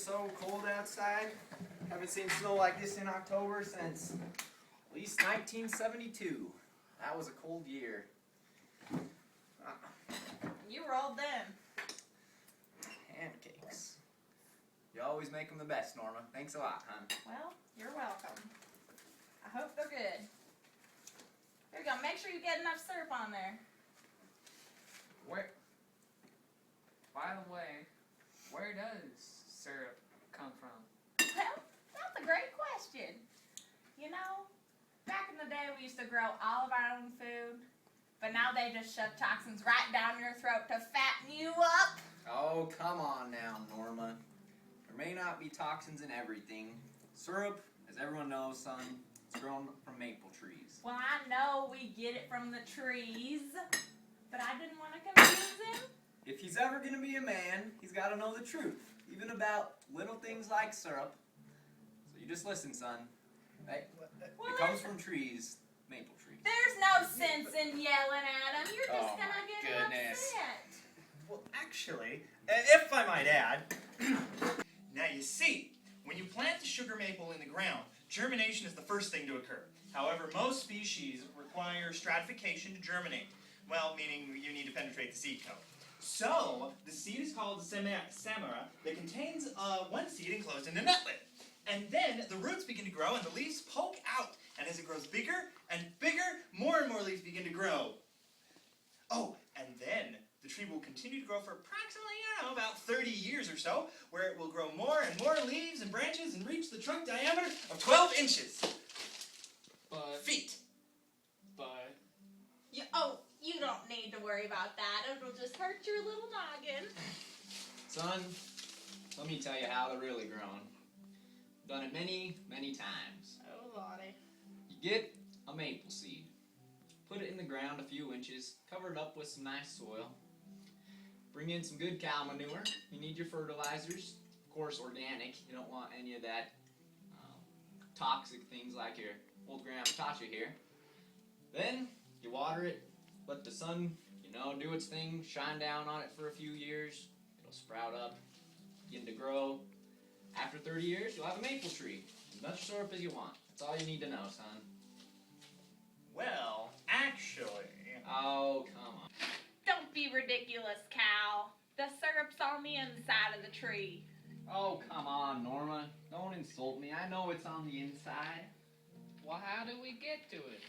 so cold outside. Haven't seen snow like this in October since at least 1972. That was a cold year. You rolled them. Pancakes. You always make them the best, Norma. Thanks a lot, hon. Well, you're welcome. I hope they're good. Here you go. Make sure you get enough syrup on there. By the way, where does syrup come from? Well, that's a great question. You know, back in the day we used to grow all of our own food, but now they just shove toxins right down your throat to fatten you up. Oh, come on now, Norma. There may not be toxins in everything. Syrup, as everyone knows, son, it's grown from maple trees. Well, I know we get it from the trees, but I didn't want to confuse him. If he's ever going to be a man, he's got to know the truth, even about little things like syrup. So you just listen, son. Hey, it comes from trees, maple trees. There's no sense in yelling at him. You're just Oh, gonna my get goodness. upset. Well, actually, if I might add, now you see, when you plant the sugar maple in the ground, germination is the first thing to occur. However, most species require stratification to germinate. Well, meaning you need to penetrate the seed coat. So, the seed is called the samara that contains one seed enclosed in a nutlet. And then the roots begin to grow and the leaves poke out. And as it grows bigger and bigger, more and more leaves begin to grow. Oh, and then the tree will continue to grow for approximately, about 30 years or so, where it will grow more and more leaves and branches and reach the trunk diameter of 12 inches. Feet. You don't need to worry about that. It'll just hurt your little noggin. Son, let me tell you how they're really grown. Done it many, many times. Oh, Lordy. You get a maple seed. Put it in the ground a few inches. Cover it up with some nice soil. Bring in some good cow manure. You need your fertilizers. Of course, organic. You don't want any of that toxic things like your old grandma taught you here. Then, you water it. Let the sun, do its thing. Shine down on it for a few years. It'll sprout up. Begin to grow. After 30 years, you'll have a maple tree. As much syrup as you want. That's all you need to know, son. Well, actually... Oh, come on. Don't be ridiculous, Cal. The syrup's on the inside of the tree. Oh, come on, Norma. Don't insult me. I know it's on the inside. Well, how do we get to it?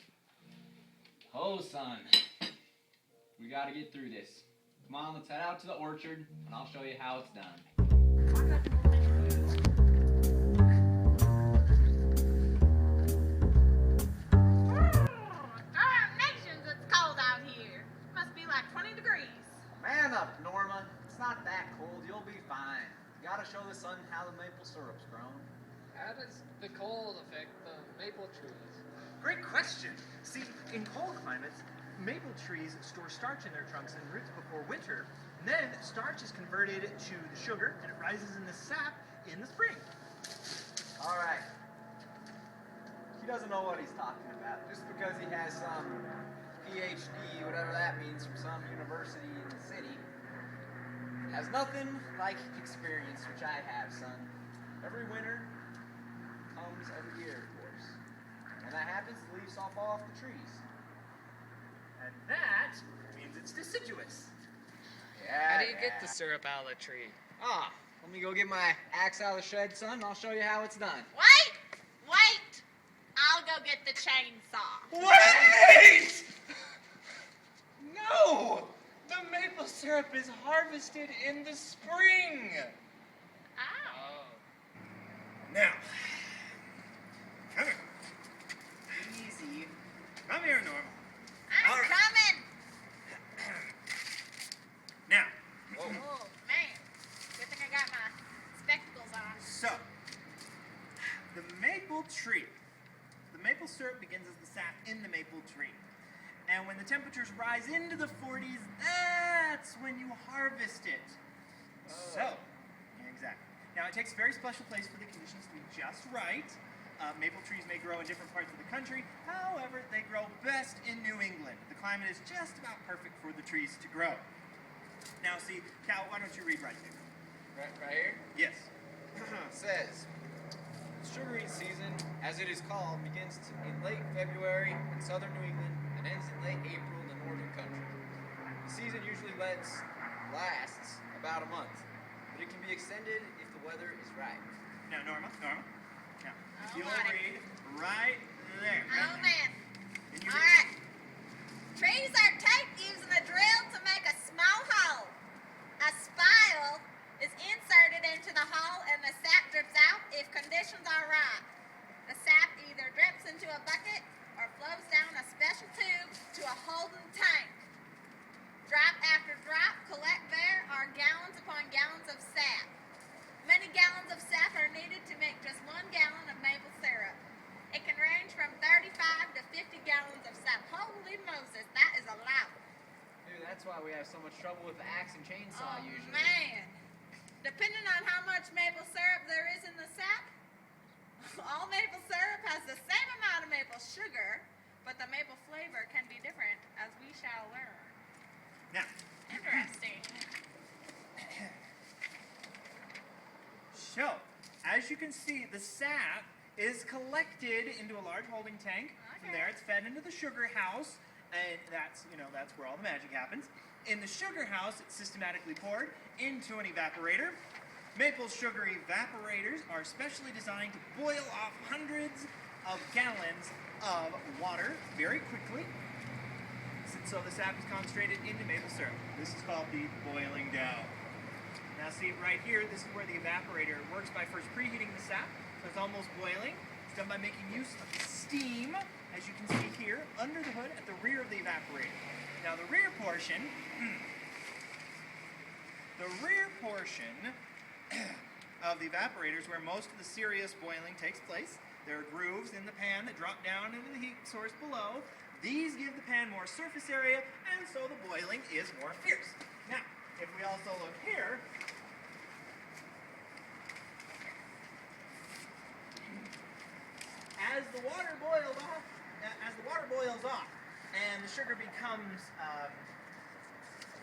Oh, son. We gotta get through this. Come on, let's head out to the orchard, and I'll show you how it's done. Darnations, it's cold out here. Must be like 20 degrees. Man up, Norma. It's not that cold. You'll be fine. You gotta show the sun how the maple syrup's grown. How does the cold affect the maple trees? Great question. See, in cold climates, maple trees store starch in their trunks and roots before winter. Then starch is converted to the sugar and it rises in the sap in the spring. All right. He doesn't know what he's talking about. Just because he has some PhD, whatever that means, from some university in the city, has nothing like experience, which I have, son. Every winter comes every year, of course. When that happens, the leaves all fall off the trees. And that means it's deciduous. Yeah. How do you get the syrup out of the tree? Let me go get my axe out of the shed, son, and I'll show you how it's done. Wait! I'll go get the chainsaw. Wait! No! The maple syrup is harvested in the spring. Oh. Now, come here. Easy. Come here, Norma. I'm All right. coming. Now, Oh, man. Good thing I got my spectacles on. so, the maple tree. The maple syrup begins as the sap in the maple tree. And when the temperatures rise into the 40s, that's when you harvest it. So, exactly. Now, it takes a very special place for the conditions to be just right. Maple trees may grow in different parts of the country. However, they grow best in New England. The climate is just about perfect for the trees to grow. Now, see, Cal, why don't you read right there? Right here? Yes. says, sugar eating season, as it is called, begins in late February in southern New England and ends in late April in the northern country. The season usually lasts about a month, but it can be extended if the weather is right. Now, Norma. Now, Oh, you'll my. read right there. Oh man. And you Alright. Trees are taped using a drill to make a small hole. A spile is inserted into the hole and the sap drips out if conditions are right. The sap either drips into a bucket or flows down a special tube to a holding tank. Drop after drop, collect there are gallons upon gallons of sap. Many gallons of sap are needed to make just 1 gallon of maple syrup. It can range from 35 to 50 gallons of sap. Holy Moses, that is a lot. Maybe that's why we have so much trouble with the axe and chainsaw Oh usually. man. Depending on how much maple syrup there is in the sap, all maple syrup has the same amount of maple sugar, but the maple flavor can be different, as we shall learn. Now, Interesting. so, as you can see, the sap is collected into a large holding tank. From Okay. there, it's fed into the sugar house, and that's where all the magic happens. In the sugar house, it's systematically poured into an evaporator. Maple sugar evaporators are specially designed to boil off hundreds of gallons of water very quickly. So the sap is concentrated into maple syrup. This is called the boiling down. Now see right here, this is where the evaporator works by first preheating the sap, so it's almost boiling. It's done by making use of the steam, as you can see here, under the hood at the rear of the evaporator. Now the rear portion of the evaporator is where most of the serious boiling takes place. There are grooves in the pan that drop down into the heat source below. These give the pan more surface area, and so the boiling is more fierce. Now, if we also look here, as the water boils off, and the sugar becomes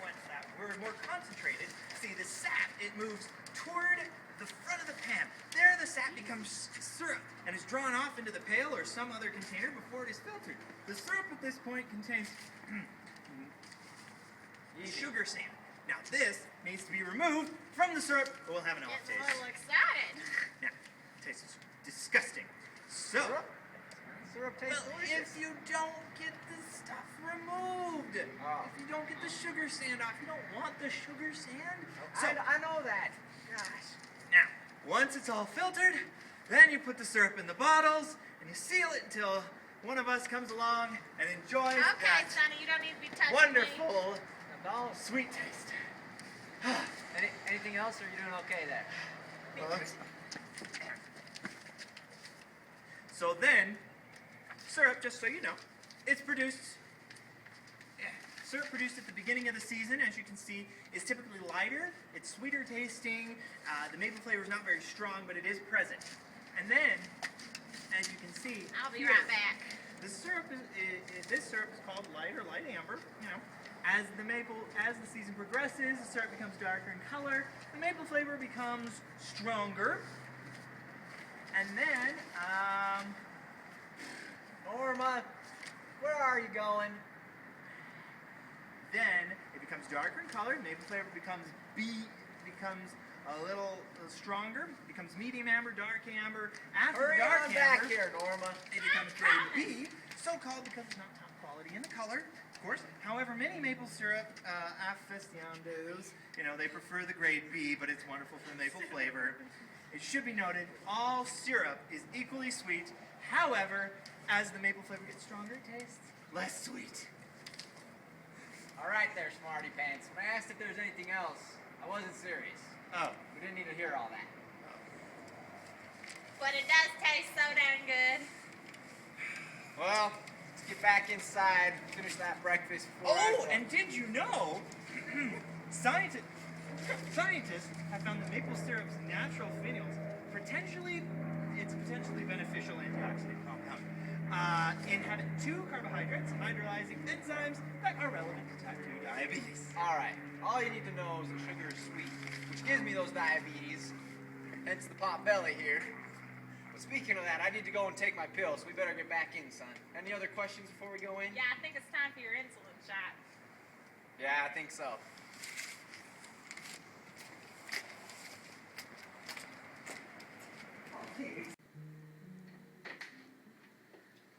what's that word, more concentrated. See, the sap, it moves toward the front of the pan. There the sap becomes syrup and is drawn off into the pail or some other container before it is filtered. The syrup at this point contains sugar sand. Now this needs to be removed from the syrup or we'll have an off Getting a taste. little excited. Now, it tastes disgusting. So, Syrup tastes well, delicious. if you don't get the stuff removed, Oh. if you don't get the sugar sand off, you don't want the sugar sand. I know that. Gosh. Now, once it's all filtered, then you put the syrup in the bottles and you seal it until one of us comes along and enjoys Okay, that Sonny, you don't need to be touching me. wonderful No. sweet taste. Anything else, or are you doing okay there? So then, syrup, just so you know, it's produced. Syrup produced at the beginning of the season, as you can see, is typically lighter. It's sweeter tasting. The maple flavor is not very strong, but it is present. And then, as you can see, I'll be here, right back. this syrup is called light or light amber. You know, as the season progresses, the syrup becomes darker in color. The maple flavor becomes stronger. And then, Norma, where are you going? then it becomes darker in color. Maple flavor becomes a little stronger. Becomes medium amber, dark amber. After Hurry dark on amber, back here, Norma. it becomes grade B, so called because it's not top quality in the color, of course. However, many maple syrup aficionados, they prefer the grade B, but it's wonderful for the maple flavor. It should be noted, all syrup is equally sweet. However, as the maple flavor gets stronger, it tastes less sweet. All right there, Smarty Pants. When I asked if there was anything else, I wasn't serious. Oh, We didn't need to hear all that. But it does taste so damn good. Well, let's get back inside, finish that breakfast before oh, and did you know, scientists have found that maple syrup's natural phenols it's a potentially beneficial antioxidant compound. In having 2 carbohydrates, hydrolyzing enzymes that are relevant to type 2 diabetes. All right. All you need to know is that sugar is sweet, which gives me those diabetes. hence the pot belly here. But speaking of that, I need to go and take my pills. We better get back in, son. Any other questions before we go in? Yeah, I think it's time for your insulin shot. Yeah, I think so.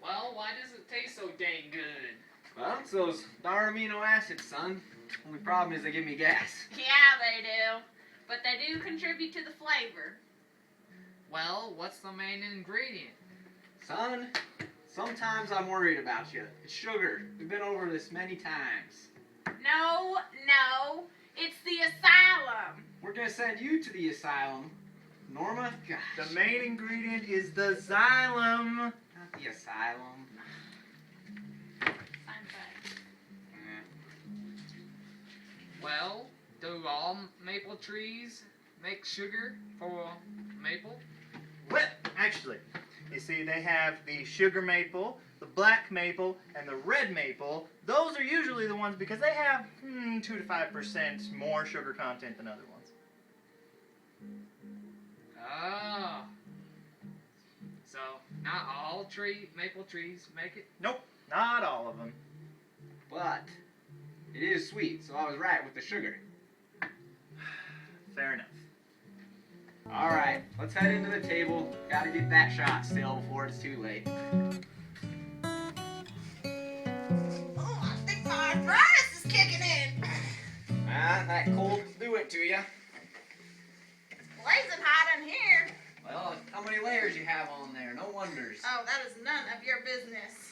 Well, why does it taste so dang good? Well, it's those darn amino acids, son. Only problem is they give me gas. Yeah, they do. But they do contribute to the flavor. Well, what's the main ingredient? Son, sometimes I'm worried about you. It's sugar. We've been over this many times. No, it's the asylum. We're gonna send you to the asylum. Norma, gosh. The main ingredient is the xylem. Not the asylum. Fine, fine. Well, do all maple trees make sugar for maple? Well, actually, you see, they have the sugar maple, the black maple, and the red maple. Those are usually the ones because they have 2 to 5% more sugar content than other ones. Oh. So, not all maple trees make it? Nope, not all of them. But it is sweet, so I was right with the sugar. Fair enough. All right, let's head into the table. Gotta get that shot still before it's too late. Oh, I think my arthritis is kicking in. That cold will do it to you. It's blazing hot in here. Well, how many layers you have on there? No wonders. Oh, that is none of your business.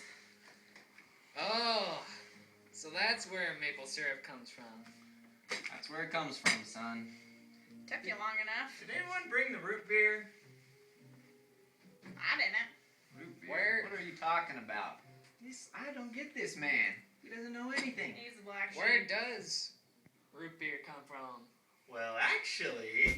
Oh, so that's where maple syrup comes from. That's where it comes from, son. Took you long enough. Did anyone bring the root beer? I didn't. Root beer. Where- What are you talking about? I don't get this man. He doesn't know anything. He's a black Where sheep. does root beer come from? Well, actually,